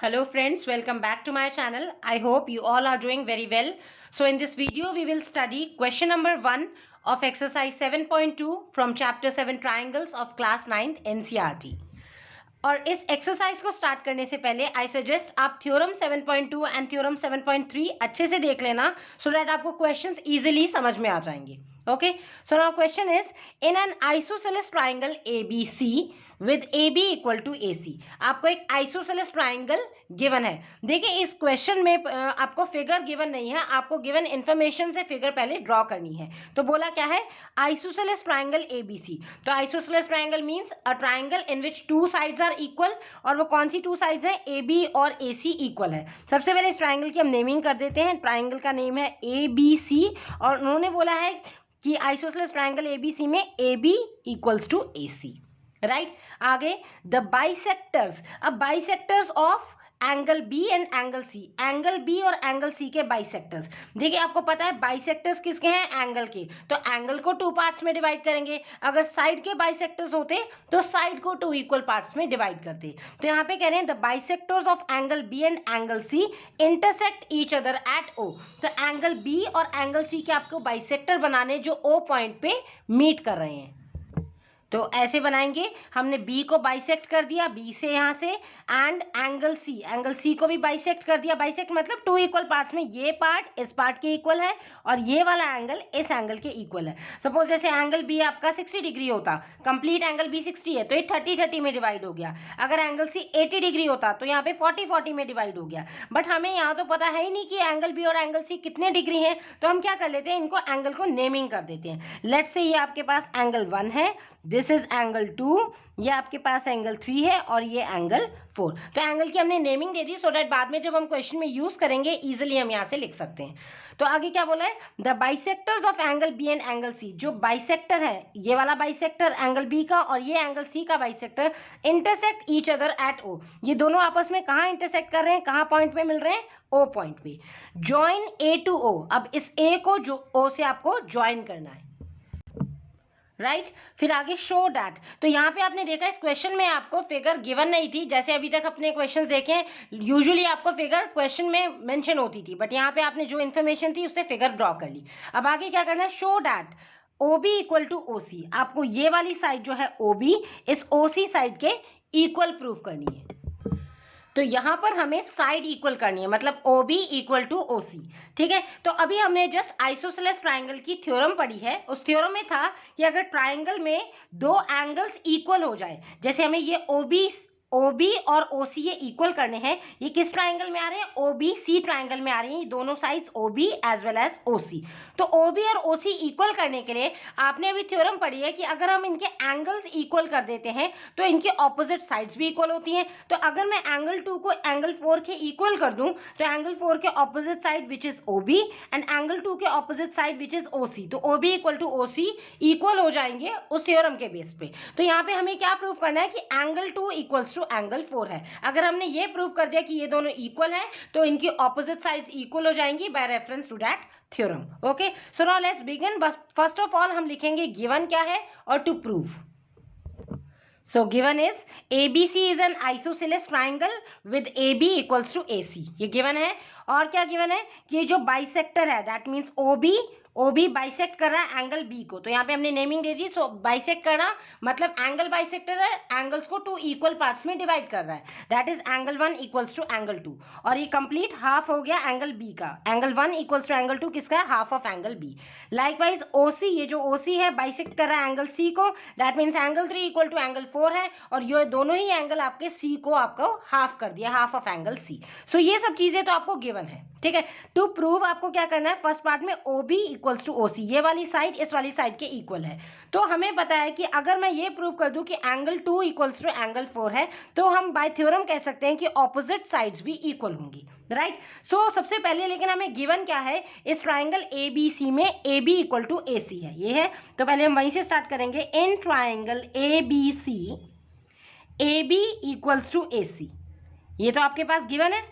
Hello friends, welcome back to my channel. I hope you all are doing very well. So in this video we will study question number 1 of exercise 7.2 from chapter 7 triangles of class 9th NCERT. और इस exercise को start करने से पहले I suggest आप theorem 7.2 and theorem 7.3 अच्छे से देख लेना सो दैट आपको क्वेश्चंस इजीली समझ में आ जाएंगे. Okay, so now question is in an isosceles triangle ABC with AB equal to AC. आपको एक आइसोसेलेस ट्राइंगल गिवन है. देखिए इस क्वेश्चन में आपको फिगर गिवन नहीं है, आपको गिवन इंफॉर्मेशन से फिगर पहले ड्रॉ करनी है. तो बोला क्या है, आइसोसेलेस ट्राइंगल ABC. तो isosceles triangle means a triangle in which two sides are equal. और वो कौन सी टू साइड्स है, AB और AC इक्वल है. सबसे पहले इस ट्राइंगल की हम नेमिंग कर देते हैं. ट्राइंगल का नेम है ABC और उन्होंने बोला है कि आइसोसेलेस ट्राइंगल ABC में AB equals to AC. Right, आगे द बाइसेक्टर्स. अब bisectors of angle B and angle C. Angle B और एंगल C के बाइसेक्टर्स. देखिए आपको पता है बाइसेक्टर्स किसके हैं, एंगल के. तो एंगल को टू पार्ट्स में डिवाइड करेंगे. अगर साइड के बाइसेक्टर्स होते तो साइड को टू इक्वल पार्ट्स में डिवाइड करते. तो यहाँ पे कह रहे हैं the bisectors of angle B and angle C intersect each other at O. तो एंगल B और एंगल C के आपको बाइसेक्टर बनाने जो O पॉइंट पे मीट कर रहे हैं. तो ऐसे बनाएंगे. हमने B को बाइसेक्ट कर दिया, B से यहाँ से, एंड एंगल C को भी बाइसेक्ट कर दिया. बाइसेक्ट मतलब टू इक्वल पार्ट्स में ये पार्ट इस पार्ट के इक्वल है और ये वाला एंगल इस एंगल के इक्वल है. सपोज जैसे एंगल B आपका 60 डिग्री होता, कंप्लीट एंगल B 60 है तो ये 30-30 में डिवाइड हो गया. अगर एंगल C 80 डिग्री होता तो यहाँ पे 40-40 में डिवाइड हो गया. बट हमें यहाँ तो पता है ही नहीं कि एंगल B और एंगल C कितने डिग्री हैं, तो हम क्या कर लेते हैं, इनको एंगल को नेमिंग कर देते हैं. लेट्स से ये आपके पास एंगल 1 है, दिस इज एंगल 2, ये आपके पास एंगल 3 है और ये एंगल 4. तो एंगल की हमने naming they the so that बाद में जब हम क्वेश्चन में यूज करेंगे इजीली हम यहाँ से लिख सकते हैं. तो आगे क्या बोला है, the bisectors of angle B and angle C. जो बाइसेक्टर है, ये वाला बाइसेक्टर एंगल B का और ये एंगल C का bisector intersect each other at O. ये दोनों आपस में कहाँ इंटरसेक्ट कर रहे हैं, कहाँ पॉइंट पे मिल रहे हैं, O पॉइंट पे. Join A to O. अब इस A को जो O से आपको ज्वाइन करना है. राइट फिर आगे शो डैट. तो यहाँ पे आपने देखा इस क्वेश्चन में आपको फिगर गिवन नहीं थी. जैसे अभी तक अपने क्वेश्चंस देखे यूजुअली आपको फिगर क्वेश्चन में मेंशन होती थी, बट यहाँ पे आपने जो इन्फॉर्मेशन थी उससे फिगर ड्रॉ कर ली. अब आगे क्या करना है, show that OB equal to OC. आपको ये वाली साइड जो है OB इस OC साइड के इक्वल प्रूफ करनी है. तो यहां पर हमें साइड इक्वल करनी है, मतलब OB इक्वल टू OC. ठीक है, तो अभी हमने जस्ट आइसोसेलेस ट्राइंगल की थ्योरम पढ़ी है. उस थ्योरम में था कि अगर ट्राइंगल में दो एंगल्स इक्वल हो जाए, जैसे हमें ये OB और OC ये इक्वल करने हैं. ये किस ट्राइंगल में आ रहे हैं, OBC ट्राइंगल में आ रही हैं दोनों sides OB as well as OC. तो OB और OC इक्वल करने के लिए आपने अभी थ्योरम पढ़ी है कि अगर हम इनके एंगल्स इक्वल कर देते हैं तो इनके ऑपोजिट साइड्स भी इक्वल होती हैं. तो अगर मैं एंगल 2 को एंगल 4 के इक्वल कर दूं तो एंगल 4 के opposite side which is OB and angle 2 के opposite side which is OC. तो OB equal to OC equal हो जाएंगे उस थ्योरम के बेस पे. तो यहाँ पे हमें क्या प्रूव करना है कि एंगल 2 इक्वल्स टू एंगल 4 है. अगर हमने ये प्रूव कर दिया कि ये दोनों इक्वल है तो इनकी ऑपोजिट साइड्स इक्वल हो जाएंगी by reference to that theorem. Okay, so now let's begin. बस फर्स्ट ऑफ ऑल हम लिखेंगे गिवन क्या है और to prove. So given is ABC is an isosceles triangle with AB equals to AC. ये given है. और क्या given है कि ये जो बाइसेक्टर है that means OB बाइसेक्ट कर रहा है एंगल B को. तो यहाँ पे हमने नेमिंग दे दी. सो बाइसेक्ट करना मतलब एंगल बाइसेक्टर है, एंगल्स को टू इक्वल पार्ट्स में डिवाइड कर रहा है. That is angle 1 equals to angle 2. और ये कंप्लीट हाफ हो गया एंगल B का. एंगल 1 इक्वल्स टू एंगल 2 किसका है, half of angle B. Likewise OC, ये जो OC है बाइसेक्ट कर रहा है एंगल C को. That means angle 3 equal to angle 4 है और ये दोनों ही एंगल आपके C को आपको हाफ कर दिया, हाफ ऑफ एंगल C. सो ये सब चीजें तो आपको गिवन है. ठीक है, टू प्रूव आपको क्या करना है, फर्स्ट पार्ट में OB इक्वल्स टू OC, ये वाली साइड इस वाली साइड के इक्वल है. तो हमें पता है कि अगर मैं ये प्रूव कर दूं कि एंगल 2 इक्वल्स टू एंगल 4 है तो हम बाय थ्योरम कह सकते हैं कि ऑपोजिट साइड्स भी इक्वल होंगी. राइट, सो सबसे पहले लेकिन हमें गिवन क्या है, इस ट्राइंगल ABC में AB इक्वल टू AC है, ये है. तो पहले हम वहीं से स्टार्ट करेंगे. In triangle ABC AB equals to AC, ये तो आपके पास गिवन है.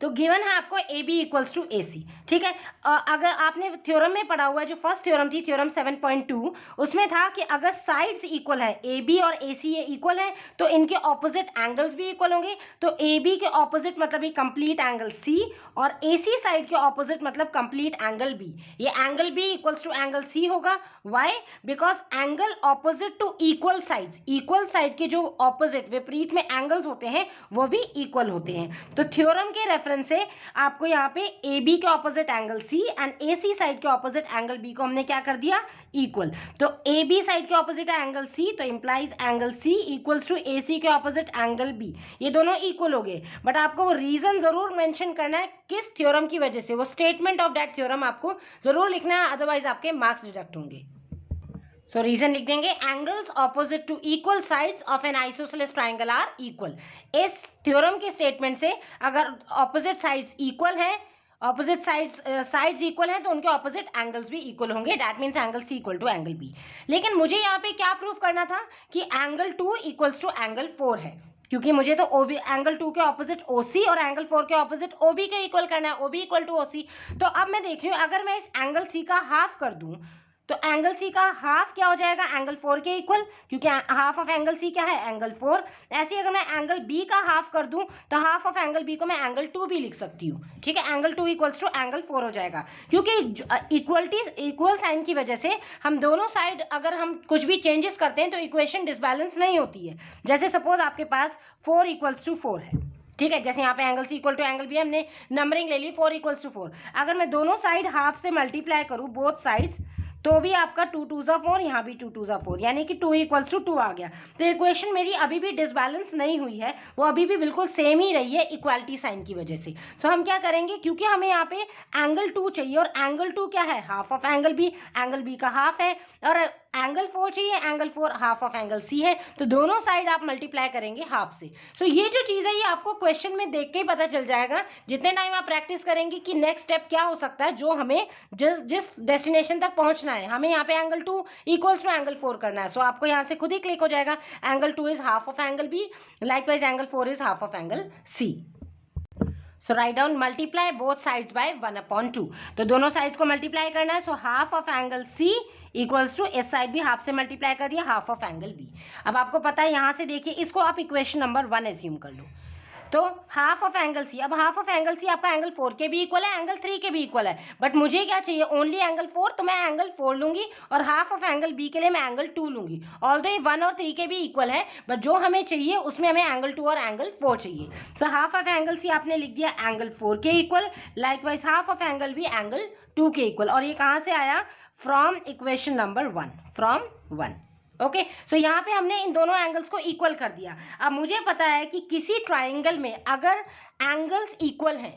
तो गिवन है आपको A B equals to A सी, ठीक है। अगर आपने थ्योरम में पढ़ा हुआ है, जो फर्स्ट थ्योरम थी थ्योरम 7.2, उसमें था कि अगर साइड्स इक्वल है, ए बी और ए सी ये इक्वल है, तो इनके ऑपोजिट एंगल्स भी इक्वल होंगे। तो ए बी के ऑपोजिट मतलब ये कंप्लीट एंगल सी, और ए सी साइड के ऑपोजिट मतलब कंप्लीट एंगल बी। ये angle B equals to angle C होगा। Why? Because angle opposite to equal sides, equal side के जो ऑपोजिट विपरीत में एंगल्स होते हैं वो भी इक्वल होते हैं। तो थ्योरम के रेफरेंस से आपको यहाँ पे ए बी के opposite angle C and A C side के ऑपोजिट एंगल बी को हमने क्या कर दिया, इक्वल। तो ए बी साइड के ऑपोजिट एंगल सी, तो implies angle C equals to A C के ऑपोजिट एंगल बी, ये दोनों इक्वल हो गए। बट आपको वो रीजन जरूर मेंशन करना है किस थ्योरम की वजह से, वो स्टेटमेंट ऑफ दैट थ्योरम आपको जरूर लिखना है, अदरवाइज आपके मार्क्स डिडक्ट होंगे। सो रीजन लिख देंगे, angles opposite to equal sides of an isosceles triangle are equal. इस थ्योरम के स्टेटमेंट से अगर ऑपोजिट साइड्स इक्वल है, ऑपोजिट साइड्स इक्वल हैं, तो उनके ऑपोजिट एंगल्स भी इक्वल होंगे। That means angle C equal to angle B. लेकिन मुझे यहाँ पे क्या प्रूव करना था कि एंगल 2 इक्वल्स टू एंगल 4 है, क्योंकि मुझे तो ओबी एंगल 2 के ऑपोजिट ओसी और एंगल 4 के ऑपोजिट ओबी के इक्वल करना है, ओबी इक्वल टू ओसी। तो अब मैं देख रही हूँ, अगर मैं इस एंगल सी का हाफ कर दूं तो एंगल सी का हाफ क्या हो जाएगा, एंगल 4 के इक्वल, क्योंकि हाफ ऑफ एंगल सी क्या है, एंगल 4। ऐसे ही अगर मैं एंगल बी का हाफ कर दूं तो हाफ ऑफ एंगल बी को मैं एंगल 2 भी लिख सकती हूँ, ठीक है। एंगल 2 इक्वल्स टू एंगल 4 हो जाएगा, क्योंकि इक्वल साइन की वजह से हम दोनों साइड अगर हम कुछ भी चेंजेस करते हैं तो इक्वेशन डिसबैलेंस नहीं होती है। जैसे सपोज आपके पास 4 इक्वल्स टू 4 है, ठीक है। जैसे यहाँ पे angle C equal to angle B, हमने नंबरिंग ले ली 4 इक्वल्स टू 4। अगर मैं दोनों साइड हाफ से मल्टीप्लाई करूँ बोथ साइड्स, तो भी आपका 2 2 ज़ा 4, यहाँ भी 2 2 ज़ा 4, यानी कि 2 इक्वल्स टू 2 आ गया। तो इक्वेशन मेरी अभी भी डिसबैलेंस नहीं हुई है, वो अभी भी बिल्कुल सेम ही रही है इक्वालिटी साइन की वजह से। सो हम क्या करेंगे, क्योंकि हमें यहाँ पे एंगल 2 चाहिए और एंगल 2 क्या है, हाफ ऑफ एंगल बी का हाफ है, और एंगल 4 चाहिए, angle 4 half of angle C है, तो दोनों साइड आप मल्टीप्लाई करेंगे हाफ से। सो ये जो चीज़ है ये आपको क्वेश्चन में देख के ही पता चल जाएगा, जितने टाइम आप प्रैक्टिस करेंगे कि नेक्स्ट स्टेप क्या हो सकता है, जो हमें जिस डेस्टिनेशन तक पहुंचना है, हमें यहाँ पे एंगल 2 इक्वल्स टू एंगल 4 करना है। सो आपको यहाँ से खुद ही क्लिक हो जाएगा, angle 2 is half of angle B, likewise angle 4 is half of angle C. So right down, multiply both sides by 1/2, तो दोनों साइड्स को मल्टीप्लाई करना है। So half of angle C equals to, इस साइड भी half से multiply कर दिया, हाफ ऑफ एंगल बी। अब आपको पता है, यहाँ से देखिए, इसको आप इक्वेशन नंबर 1 एज्यूम कर लो। तो हाफ ऑफ एंगल सी, अब हाफ ऑफ एंगल सी आपका एंगल 4 के भी इक्वल है, एंगल 3 के भी इक्वल है, बट मुझे क्या चाहिए, ओनली एंगल 4, तो मैं एंगल 4 लूंगी, और हाफ ऑफ एंगल बी के लिए मैं एंगल 2 लूंगी। ऑल्दो 1 और 3 के भी इक्वल है, बट जो हमें चाहिए उसमें हमें एंगल 2 और एंगल 4 चाहिए। So half of angle C आपने लिख दिया एंगल 4 के equal, likewise half of angle B angle 2 के इक्वल, और ये कहाँ से आया, from equation number 1, from 1। Okay, so यहाँ पे हमने इन दोनों एंगल्स को इक्वल कर दिया। अब मुझे पता है कि किसी ट्राइंगल में अगर एंगल्स इक्वल हैं,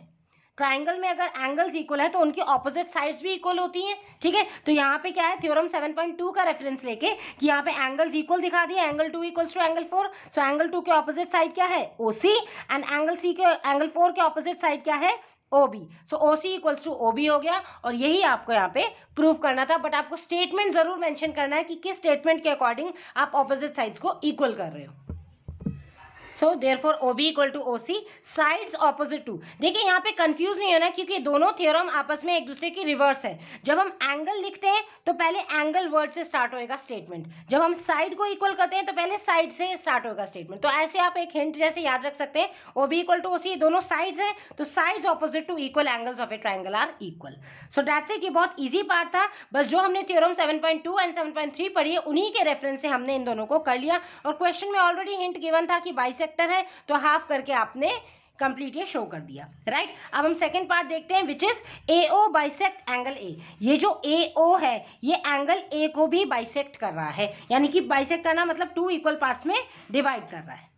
ट्राइंगल में अगर एंगल्स इक्वल है तो उनकी ऑपोजिट साइड्स भी इक्वल होती हैं, ठीक है। तो यहाँ पे क्या है, थ्योरम 7.2 का रेफरेंस लेके कि यहाँ पे एंगल्स इक्वल दिखा दिया, angle 2 equals to angle 4। So angle 2 के ऑपोजिट साइड क्या है, OC, एंड एंगल 4 के ऑपोजिट साइड क्या है, OB। So OC equals to OB हो गया, और यही आपको यहाँ पे प्रूव करना था। बट आपको स्टेटमेंट जरूर मेंशन करना है कि किस स्टेटमेंट के अकॉर्डिंग आप ऑपोजिट साइड्स को इक्वल कर रहे हो। So therefore OB equal to OC, sides opposite to. देखिए यहाँ पे कंफ्यूज नहीं होना, क्योंकि दोनों थ्योरम आपस में एक दूसरे की रिवर्स है। जब हम एंगल लिखते हैं तो पहले एंगल वर्ड से स्टार्ट होएगा स्टेटमेंट, जब हम साइड को इक्वल करते हैं तो पहले साइड से स्टार्ट होगा स्टेटमेंट। तो ऐसे आप एक हिंट जैसे याद रख सकते हैं, OB इक्वल टू OC, दोनों साइड्स हैं, तो sides opposite to equal angles of a triangle are equal. So that's it, ये बहुत ईजी पार्ट था। बस जो हमने थ्योरम 7.2 एंड 7.3 पढ़ी है, उन्हीं के रेफरेंस से हमने इन दोनों को कर लिया, और क्वेश्चन में ऑलरेडी हिंट गिवन था कि बाइसेक्टर है, तो हाफ करके आपने कंप्लीट ये शो कर दिया, राइट। अब हम सेकंड पार्ट देखते हैं, which is AO bisect angle A। ये जो AO है ये एंगल A को भी बाइसेक्ट कर रहा है, यानी कि बाइसेक्ट करना मतलब 2 इक्वल पार्ट्स में डिवाइड कर रहा है।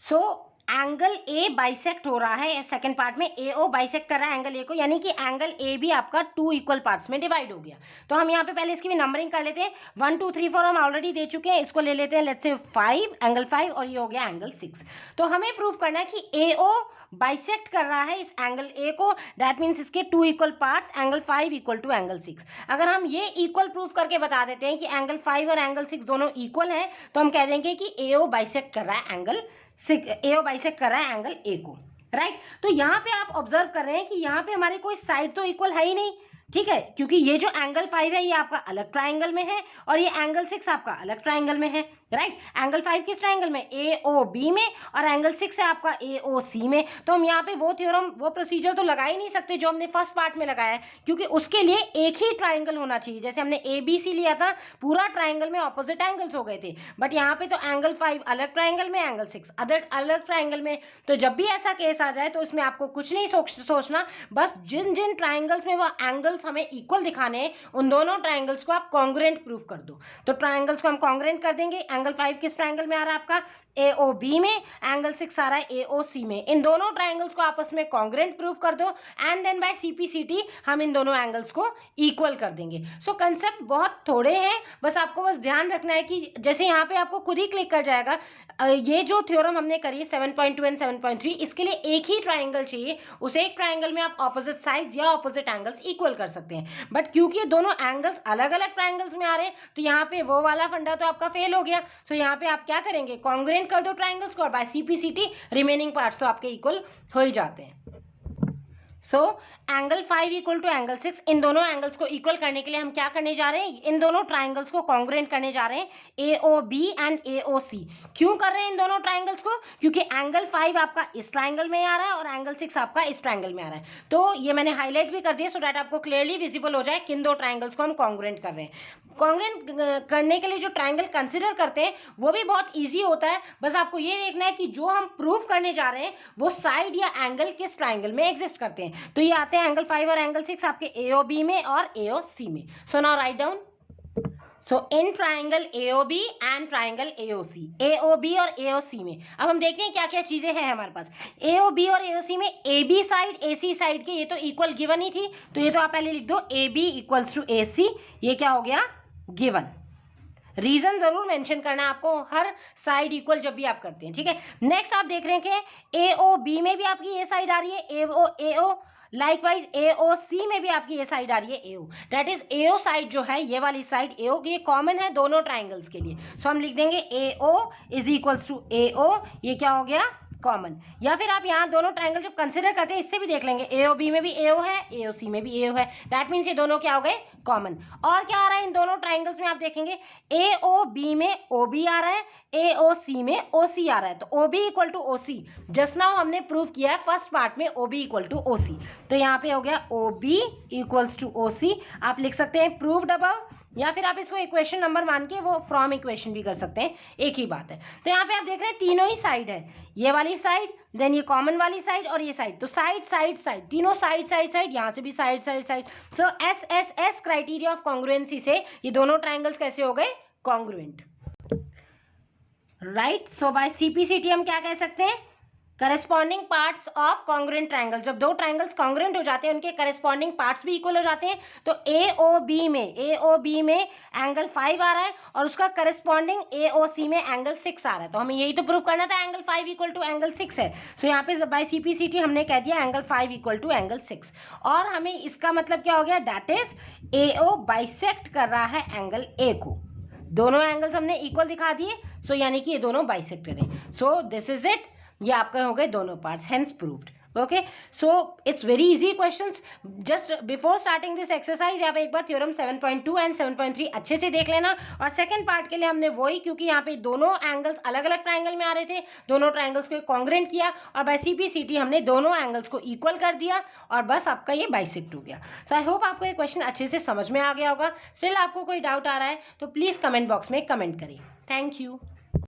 सो एंगल A बाइसेक्ट हो रहा है सेकंड पार्ट में, AO बाइसेक्ट कर रहा है एंगल A को, यानी कि एंगल A भी आपका 2 इक्वल पार्ट्स में डिवाइड हो गया। तो हम यहाँ पे पहले इसकी भी नंबरिंग कर लेते हैं, 1 2 3 4 हम ऑलरेडी दे चुके हैं, इसको ले लेते हैं लेट्स से 5, एंगल 5, और ये हो गया एंगल 6। तो हमें प्रूव करना है कि AO बाइसेक्ट कर रहा है इस एंगल A को, दैट मीन्स इसके 2 equal parts, angle 5 equal to angle 6। अगर हम ये इक्वल प्रूफ करके बता देते हैं कि एंगल 5 और एंगल 6 दोनों इक्वल हैं, तो हम कह देंगे कि AO बाइसेक्ट कर रहा है एंगल 6, AO बाइसेक्ट कर रहा है एंगल A को, राइट। तो यहाँ पे आप ऑब्जर्व कर रहे हैं कि यहाँ पे हमारे कोई साइड तो इक्वल है ही नहीं, ठीक है, क्योंकि ये जो एंगल 5 है ये आपका अलग ट्राइंगल में है और ये एंगल 6 आपका अलग ट्राइंगल में है, राइट। एंगल 5 किस ट्राइंगल में, AOB में, और एंगल 6 है आपका AOC में। तो हम यहाँ पे वो थ्योरम, वो प्रोसीजर तो लगा ही नहीं सकते जो हमने फर्स्ट पार्ट में लगाया है, क्योंकि उसके लिए एक ही ट्राइंगल होना चाहिए। जैसे हमने ABC लिया था, पूरा ट्राइंगल में ऑपोजिट एंगल्स हो गए थे, बट यहाँ पे तो एंगल 5 अलग ट्राइंगल में, एंगल 6 अलग ट्राइंगल में। तो जब भी ऐसा केस आ जाए तो इसमें आपको कुछ नहीं सोचना, बस जिन जिन ट्राइंगल्स में वो एंगल्स हमें इक्वल दिखाने हैं उन दोनों ट्राइंगल्स को आप कॉन्ग्रुएंट प्रूफ कर दो। तो ट्राइंगल्स को हम कॉन्ग्रुएंट कर देंगे। एंगल 5 किस ट्राइंगल में आ रहा है आपका, AOB में, एंगल 6 आ रहा है AOC में। इन दोनों ट्राइंगल्स को आपस में कॉन्ग्रुएंट प्रूफ कर दो एंड देन बाय CPCT हम इन दोनों एंगल्स को इक्वल कर देंगे। सो कंसेप्ट बहुत थोड़े हैं, बस आपको बस ध्यान रखना है कि जैसे यहाँ पे आपको खुद ही क्लिक कर जाएगा, ये जो थ्योरम हमने करी है 7.2 एंड 7.3, इसके लिए एक ही ट्राइंगल चाहिए। उस एक ट्राइंगल में आप ऑपोजिट साइड्स या ऑपोजिट एंगल्स इक्वल कर सकते हैं, बट क्योंकि दोनों एंगल्स अलग अलग ट्राइंगल्स में आ रहे हैं तो यहाँ पे वो वाला फंडा तो आपका फेल हो गया। सो यहाँ पे आप क्या करेंगे, कॉन्ग्रुएंट कर दो ट्राइंगल्स को और बाय CPCT रिमेनिंग पार्ट्स तो आपके इक्वल हो ही जाते हैं। So angle 5 equal to angle 6, इन दोनों एंगल्स को इक्वल करने के लिए हम क्या करने जा रहे हैं, इन दोनों ट्राइंगल्स को कॉन्ग्रुएंट करने जा रहे हैं, AOB एंड AOC। क्यों कर रहे हैं इन दोनों ट्राइंगल्स को, क्योंकि एंगल 5 आपका इस ट्राइंगल में आ रहा है और एंगल 6 आपका इस ट्राइंगल में आ रहा है। तो ये मैंने हाईलाइट भी कर दिया सो डैट आपको क्लियरली विजिबल हो जाए किन दो ट्राइंगल्स को हम कॉन्ग्रुएंट कर रहे हैं। कॉन्ग्रुएंट करने के लिए जो ट्राइंगल कंसिडर करते हैं वो भी बहुत ईजी होता है, बस आपको ये देखना है कि जो हम प्रूफ करने जा रहे हैं वो साइड या एंगल किस ट्राइंगल में एग्जिस्ट करते हैं। तो ये आते हैं एंगल 5 और एंगल 6 आपके AOB में और AOC में। So now write down, so in triangle AOB and triangle AOC, AOB और AOC में अब हम देखते हैं क्या क्या चीजें हैं हमारे पास। AOB और AOC में AB साइड AC साइड के ये तो इक्वल गिवन ही थी, तो ये तो आप पहले लिख दो AB इक्वल्स टू AC, ये क्या हो गया गिवन। रीजन जरूर मेंशन करना है आपको हर साइड इक्वल जब भी आप करते हैं, ठीक है। नेक्स्ट आप देख रहे हैं कि AOB में भी आपकी ये साइड आ रही है AO, लाइकवाइज AOC में भी आपकी ये साइड आ रही है AO, that is AO side जो है ये वाली साइड AO, ये कॉमन है दोनों ट्राइंगल्स के लिए। सो हम लिख देंगे AO is equals to AO, ये क्या हो गया कॉमन। या फिर आप यहाँ दोनों ट्राइंगल जब कंसिडर करते हैं इससे भी देख लेंगे, AOB में भी AO है, AOC में भी AO है, दैट मीन्स ये दोनों क्या हो गए कॉमन। और क्या आ रहा है इन दोनों ट्राइंगल्स में आप देखेंगे, AOB में OB आ रहा है, AOC में OC आ रहा है। तो OB equal to OC, just now हमने प्रूव किया है फर्स्ट पार्ट में OB इक्वल टू OC, तो यहाँ पे हो गया OB इक्वल्स टू OC। आप लिख सकते हैं प्रूव्ड अबव, या फिर आप इसको इक्वेशन नंबर मान के वो फ्रॉम इक्वेशन भी कर सकते हैं, एक ही बात है। तो यहाँ पे आप देख रहे हैं तीनों ही साइड है, ये वाली साइड, देन ये कॉमन वाली साइड और ये साइड, तो साइड साइड साइड तीनों साइड साइड साइड, यहाँ से भी side side side. So SSS criteria of congruency से ये दोनों ट्राइंगल्स कैसे हो गए कॉन्ग्रुएंट, राइट। सो बाय CPCT हम क्या कह सकते हैं, corresponding parts of congruent triangle, जब दो ट्राइंगल्स कॉन्ग्रुएंट हो जाते हैं उनके करस्पॉन्डिंग पार्ट्स भी इक्वल हो जाते हैं। तो AOB में एंगल 5 आ रहा है और उसका करस्पॉन्डिंग AOC में एंगल 6 आ रहा है, तो हमें यही तो प्रूव करना था, एंगल 5 इक्वल टू एंगल 6 है। सो यहाँ पे बाय CPCT हमने कह दिया एंगल 5 इक्वल टू एंगल 6, और हमें इसका मतलब क्या हो गया, दैट इज AO बाइसेक्ट कर रहा है एंगल A को, दोनों एंगल्स हमने इक्वल दिखा दिए, सो यानी कि ये दोनों बाइसेक्ट करें। सो दिस इज इट, ये आपका हो गए दोनों parts, hence proved. Okay, so it's very easy questions. Just before starting this exercise यहाँ पे एक बार थ्योरम 7.2 एंड 7.3 अच्छे से देख लेना, और सेकंड पार्ट के लिए हमने वही, क्योंकि यहाँ पे दोनों एंगल्स अलग अलग ट्राइंगल में आ रहे थे, दोनों ट्राइंगल्स को कॉन्ग्रुएंट किया और बाय CPCT हमने दोनों एंगल्स को इक्वल कर दिया और बस आपका ये बाइसेक्ट हो गया। सो आई होप आपको ये क्वेश्चन अच्छे से समझ में आ गया होगा। स्टिल आपको कोई डाउट आ रहा है तो प्लीज़ कमेंट बॉक्स में कमेंट करिए। Thank you.